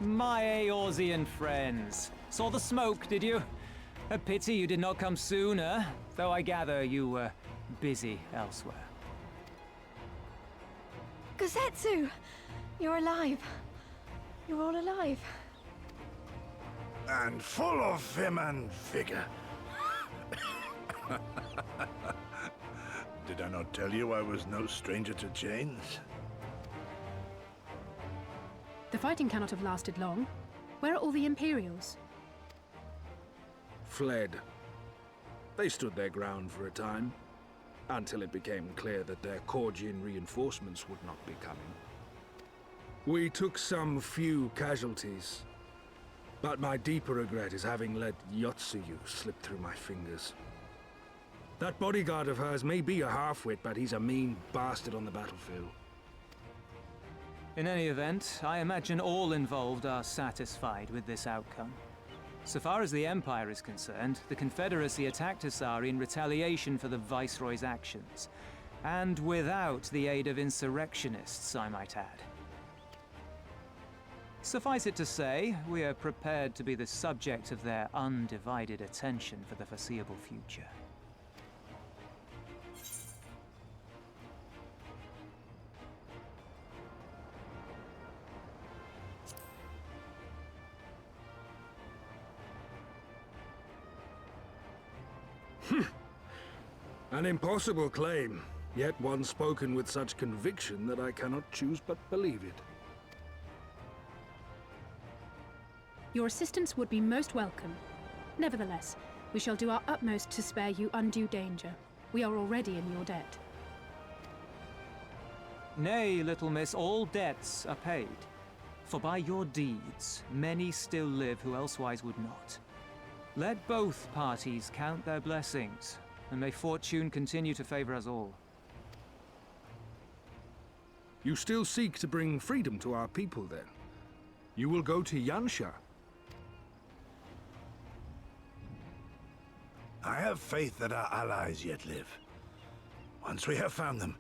My Eorzean friends. Saw the smoke, did you? A pity you did not come sooner, though I gather you were busy elsewhere. Gosetsu! You're alive. You're all alive. And full of vim and vigor. Did I not tell you I was no stranger to chains? The fighting cannot have lasted long. Where are all the Imperials? Fled. They stood their ground for a time, until it became clear that their Korgian reinforcements would not be coming. We took some few casualties, but my deeper regret is having let Yotsuyu slip through my fingers. That bodyguard of hers may be a half-wit, but he's a mean bastard on the battlefield. In any event, I imagine all involved are satisfied with this outcome. So far as the Empire is concerned, the Confederacy attacked Asari in retaliation for the Viceroy's actions. And without the aid of insurrectionists, I might add. Suffice it to say, we are prepared to be the subject of their undivided attention for the foreseeable future. An impossible claim, yet one spoken with such conviction that I cannot choose but believe it. Your assistance would be most welcome. Nevertheless, we shall do our utmost to spare you undue danger. We are already in your debt. Nay, little miss, all debts are paid. For by your deeds, many still live who elsewise would not. Let both parties count their blessings, and may fortune continue to favor us all. You still seek to bring freedom to our people, then? You will go to Yansha. I have faith that our allies yet live. Once we have found them,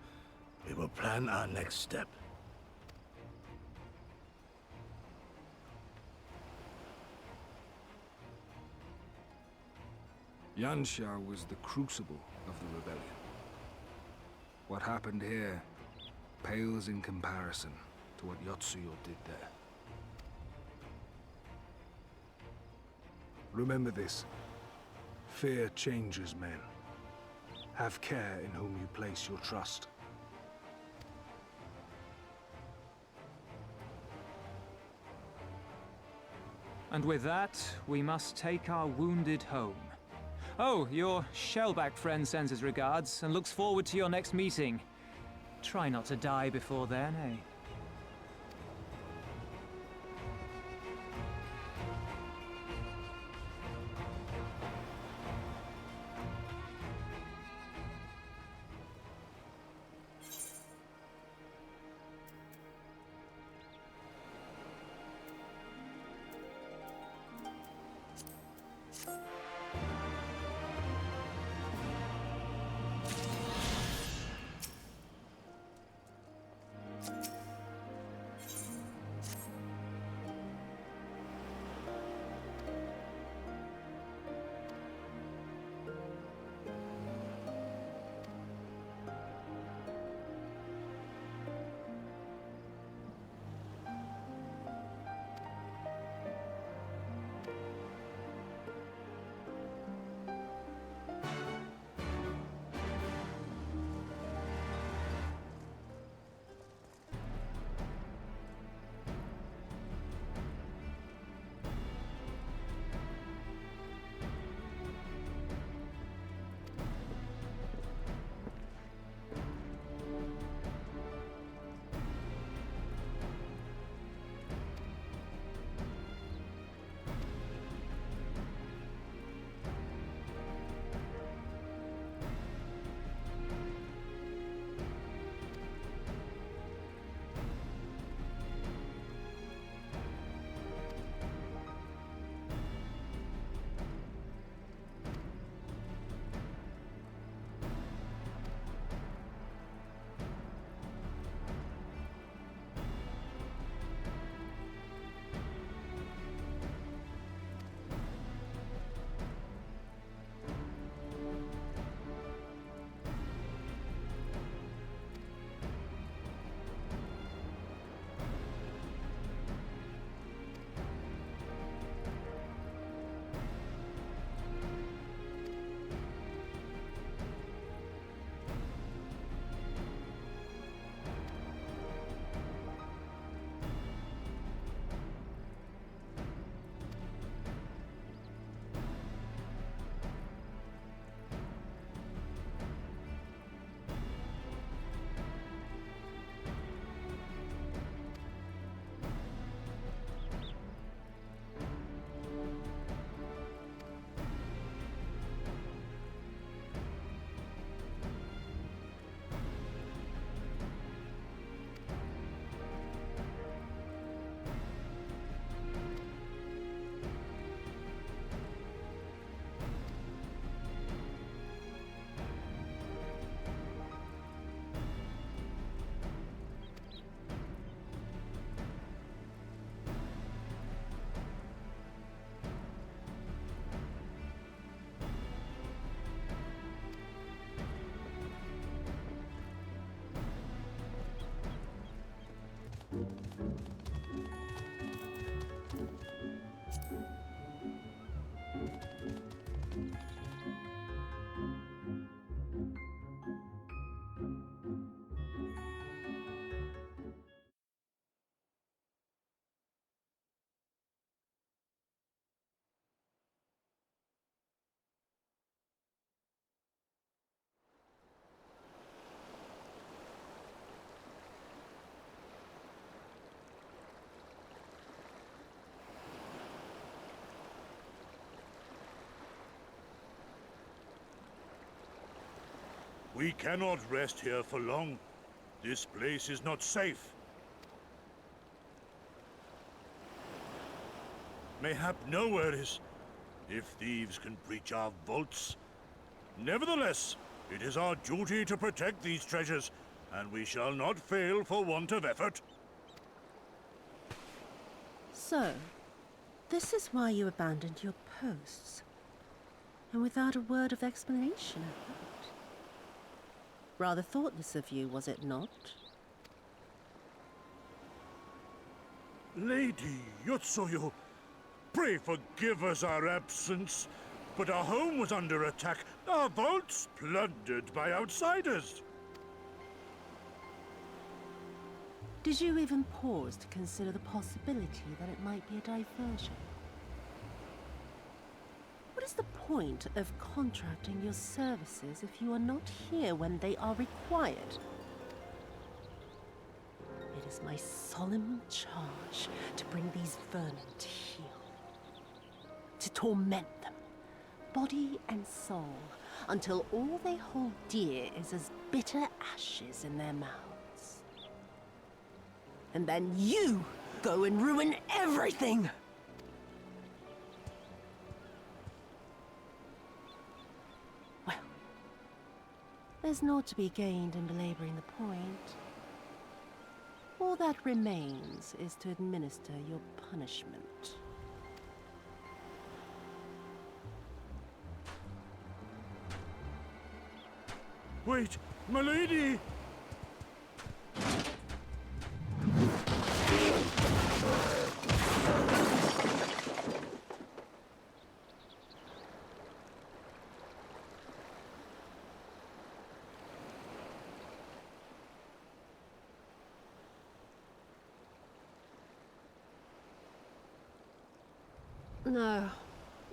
we will plan our next step. Yansha was the crucible of the rebellion. What happened here pales in comparison to what Yotsuyo did there. Remember this. Fear changes men. Have care in whom you place your trust. And with that, we must take our wounded home. Oh, your shellback friend sends his regards and looks forward to your next meeting. Try not to die before then, eh? We cannot rest here for long. This place is not safe. Mayhap nowhere is, if thieves can breach our vaults. Nevertheless, it is our duty to protect these treasures, and we shall not fail for want of effort. So, this is why you abandoned your posts. And without a word of explanation at that. Rather thoughtless of you, was it not? Lady Yotsuyu, pray forgive us our absence, but our home was under attack, our vaults plundered by outsiders. Did you even pause to consider the possibility that it might be a diversion? the point of contracting your services if you are not here when they are required? It is my solemn charge to bring these vermin to heel, to torment them, body and soul, until all they hold dear is as bitter ashes in their mouths. And then you go and ruin everything! Well, there's naught to be gained in belaboring the point. All that remains is to administer your punishment. Wait, my lady!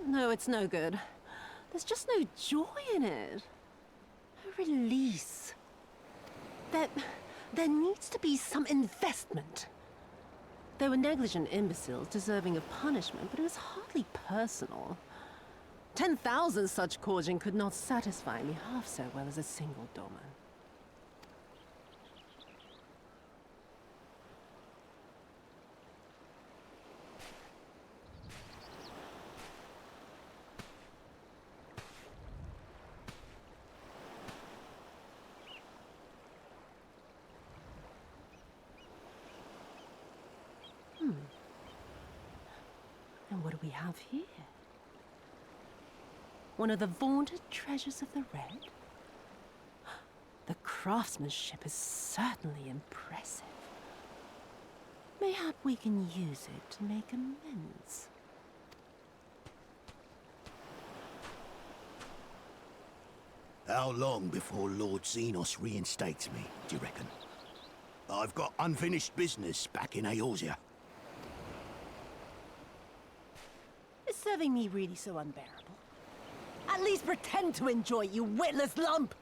No, it's no good. There's just no joy in it. No release. There needs to be some investment. They were negligent imbeciles deserving of punishment, but it was hardly personal. 10,000 such Korjin could not satisfy me half so well as a single doman. And what do we have here? One of the vaunted treasures of the Red? The craftsmanship is certainly impressive. Mayhap we can use it to make amends. How long before Lord Xenos reinstates me, do you reckon? I've got unfinished business back in Eorzea. Is serving me really so unbearable? At least pretend to enjoy, you witless lump!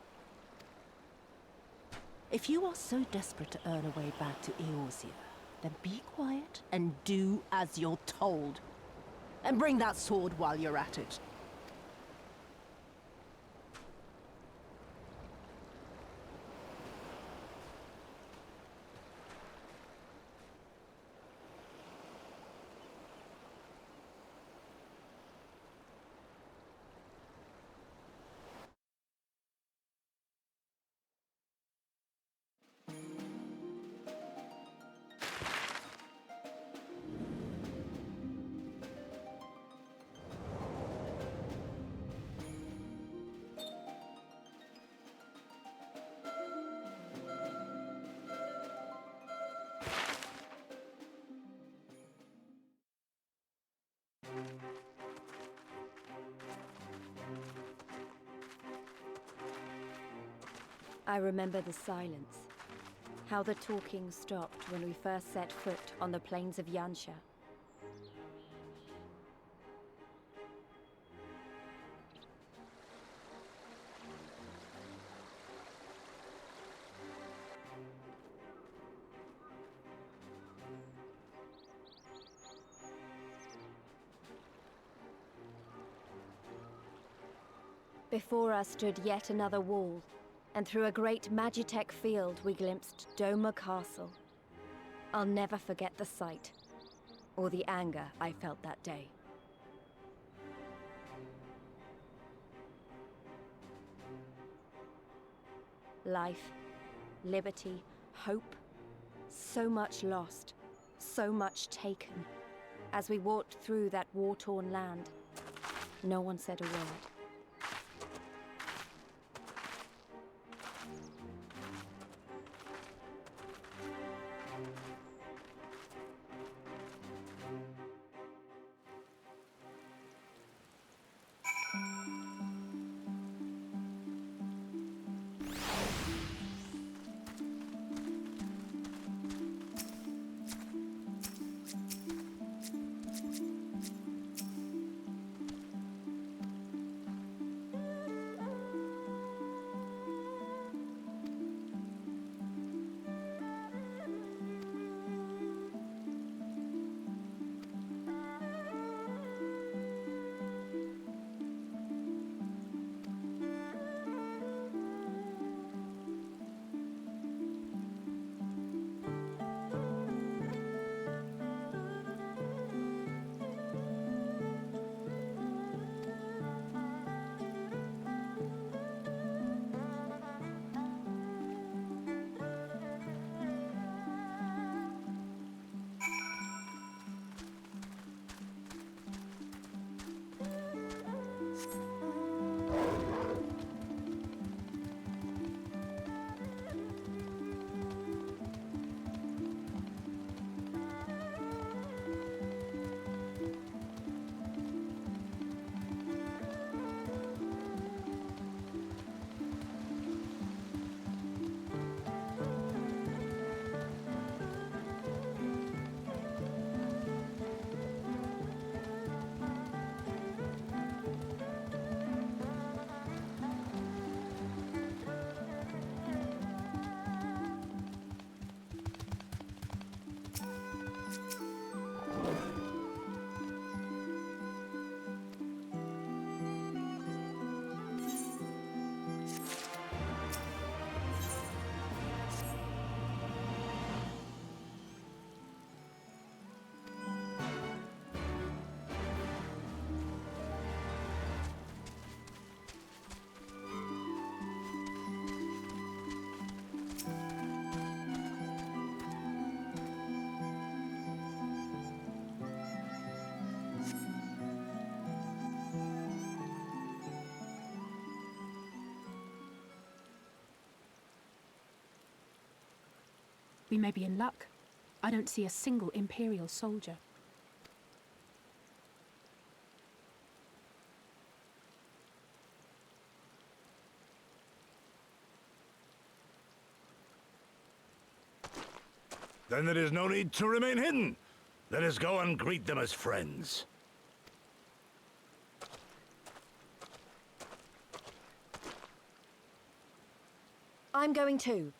If you are so desperate to earn a way back to Eorzea, then be quiet and do as you're told. And bring that sword while you're at it. I remember the silence. How the talking stopped when we first set foot on the plains of Yansha. Before us stood yet another wall, and through a great Magitech field we glimpsed Doma Castle. I'll never forget the sight, or the anger I felt that day. Life, liberty, hope, so much lost, so much taken. As we walked through that war-torn land, no one said a word. We may be in luck. I don't see a single Imperial soldier. Then there is no need to remain hidden. Let us go and greet them as friends. I'm going too.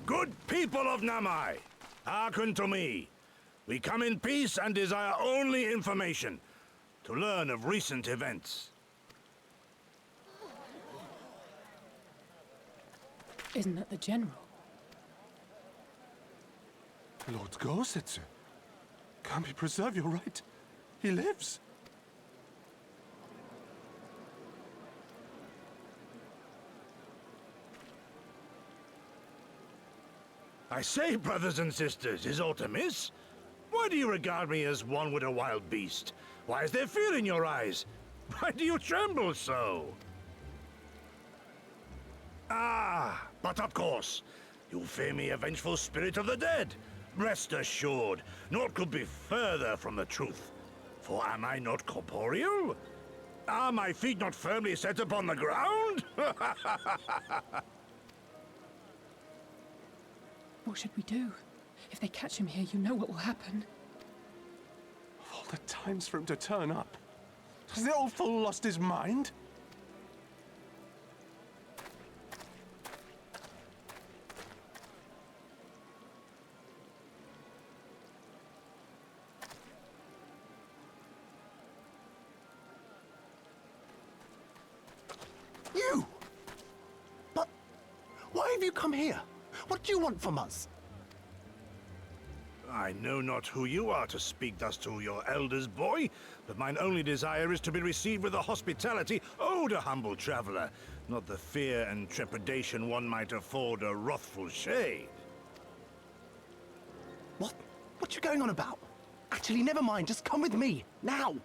Good people of Namai, hearken to me. We come in peace and desire only information to learn of recent events. Isn't that the General? Lord Gorsetsu, can't we preserve your right? He lives. I say, brothers and sisters, is aught amiss? Why do you regard me as one with a wild beast? Why is there fear in your eyes? Why do you tremble so? Ah, but of course, you fear me a vengeful spirit of the dead. Rest assured, naught could be further from the truth. For am I not corporeal? Are my feet not firmly set upon the ground? What should we do? If they catch him here, you know what will happen. Of all the times for him to turn up, has the old fool lost his mind? You! But why have you come here? What do you want from us? I know not who you are to speak thus to your elders, boy, but mine only desire is to be received with the hospitality owed a humble traveler, not the fear and trepidation one might afford a wrathful shade. What you going on about? Actually, never mind. Just come with me, now!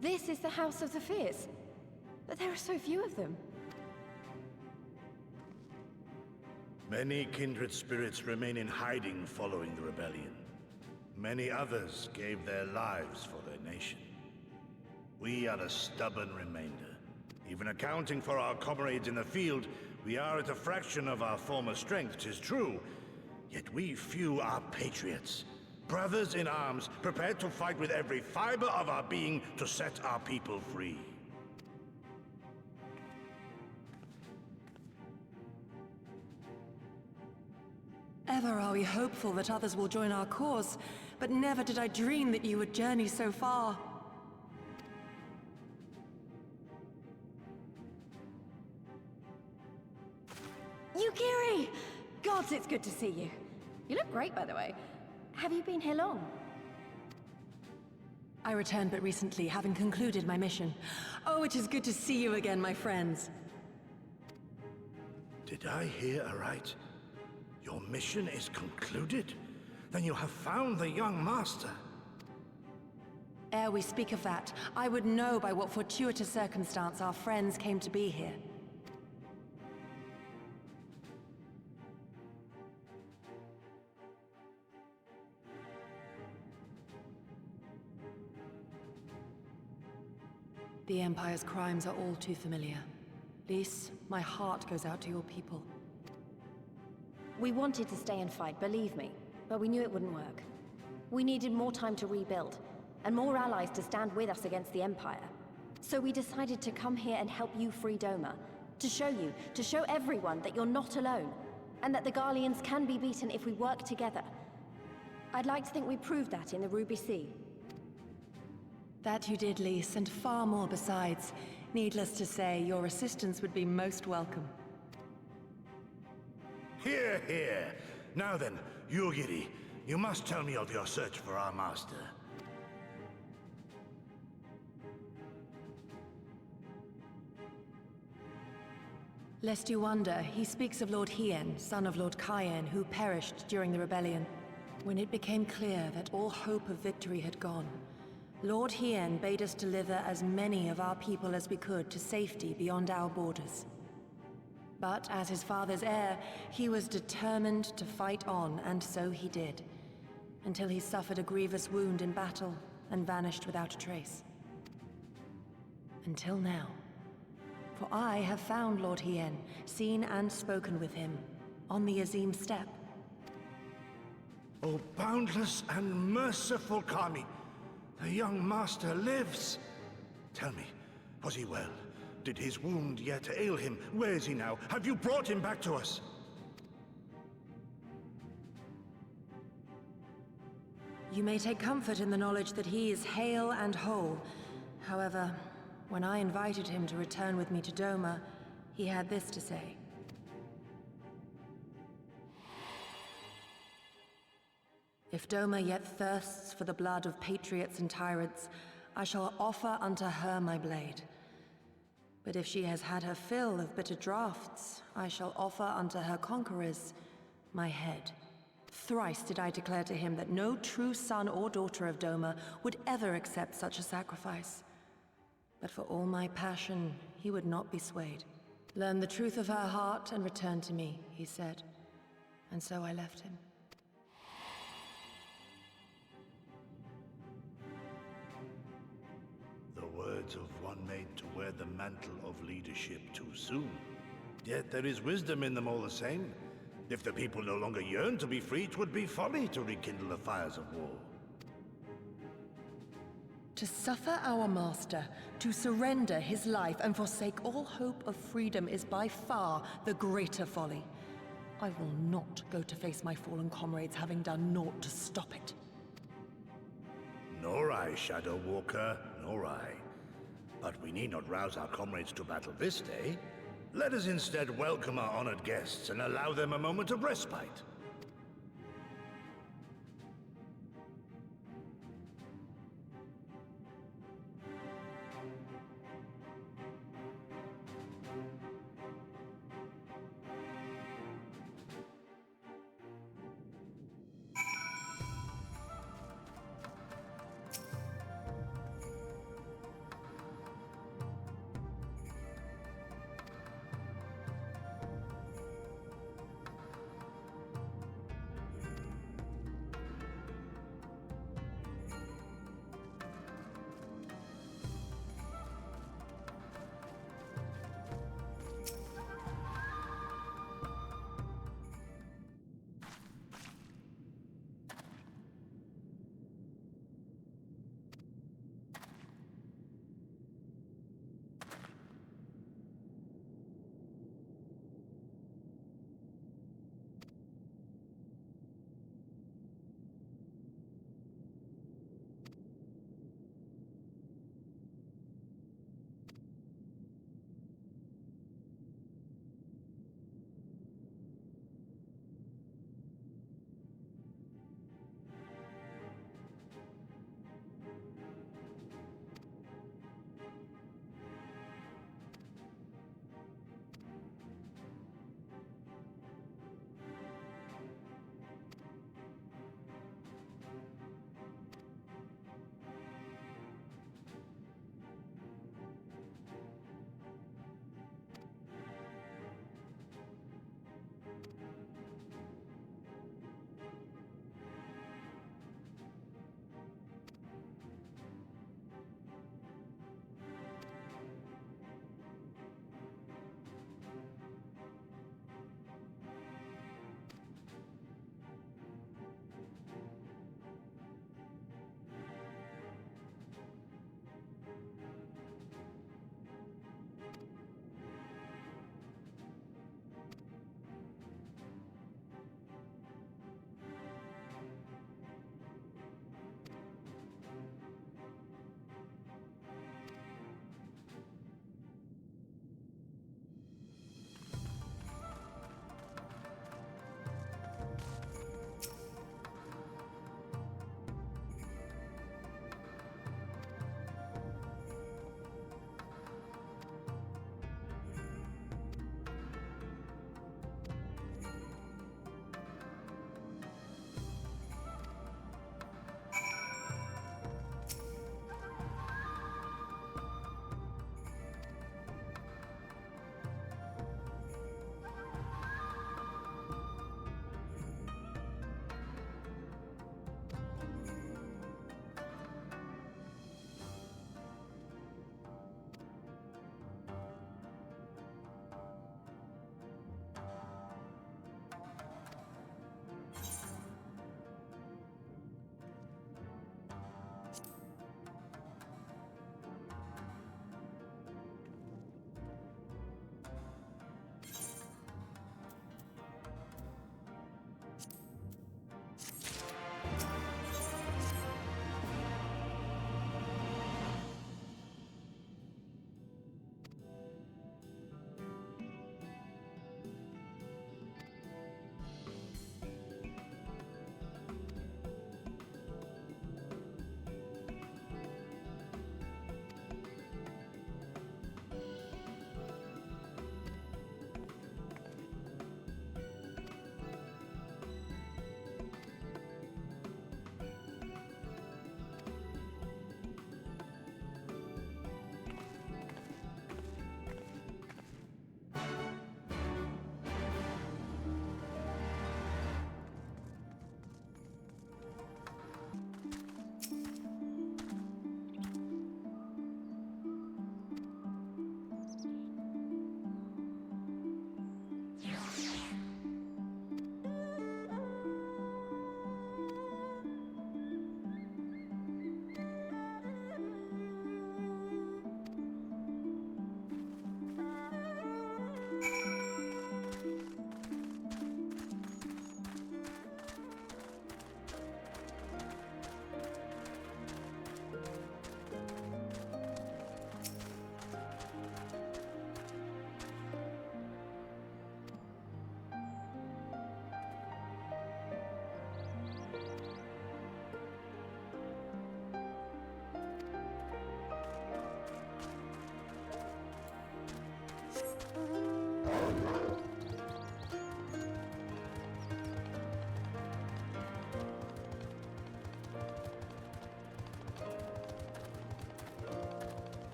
This is the House of the Fierce. But there are so few of them. Many kindred spirits remain in hiding following the rebellion. Many others gave their lives for their nation. We are a stubborn remainder. Even accounting for our comrades in the field, we are at a fraction of our former strength, 'tis true. Yet we few are patriots. Brothers in arms, prepared to fight with every fiber of our being to set our people free. Ever are we hopeful that others will join our cause, but never did I dream that you would journey so far. Yukiri! Gods, it's good to see you. You look great, by the way. Have you been here long? I returned but recently, having concluded my mission. Oh, it is good to see you again, my friends. Did I hear aright? Your mission is concluded? Then you have found the young master. Ere we speak of that, I would know by what fortuitous circumstance our friends came to be here. The Empire's crimes are all too familiar. Lys, my heart goes out to your people. We wanted to stay and fight, believe me, but we knew it wouldn't work. We needed more time to rebuild, and more allies to stand with us against the Empire. So we decided to come here and help you free Doma. To show everyone that you're not alone, and that the Garleans can be beaten if we work together. I'd like to think we proved that in the Ruby Sea. That you did, Lys, and far more besides. Needless to say, your assistance would be most welcome. Hear, hear. Now then, Yugiri, you must tell me of your search for our master. Lest you wonder, he speaks of Lord Hien, son of Lord Cayenne, who perished during the rebellion. When it became clear that all hope of victory had gone, Lord Hien bade us deliver as many of our people as we could to safety beyond our borders. But as his father's heir, he was determined to fight on, and so he did, until he suffered a grievous wound in battle and vanished without a trace. Until now. For I have found Lord Hien, seen and spoken with him, on the Azim steppe. O boundless and merciful Kami, the young master lives. Tell me, was he well? Did his wound yet ail him? Where is he now? Have you brought him back to us? You may take comfort in the knowledge that he is hale and whole. However, when I invited him to return with me to Doma, he had this to say. If Doma yet thirsts for the blood of patriots and tyrants, I shall offer unto her my blade. But if she has had her fill of bitter draughts, I shall offer unto her conquerors my head. Thrice did I declare to him that no true son or daughter of Doma would ever accept such a sacrifice. But for all my passion, he would not be swayed. Learn the truth of her heart and return to me, he said. And so I left him. The words of one made to wear the mantle of leadership too soon. Yet there is wisdom in them all the same. If the people no longer yearn to be free, 'twould be folly to rekindle the fires of war. To suffer our master, to surrender his life and forsake all hope of freedom is by far the greater folly. I will not go to face my fallen comrades having done naught to stop it. Nor I, Shadow Walker, nor I. But we need not rouse our comrades to battle this day. Let us instead welcome our honored guests and allow them a moment of respite.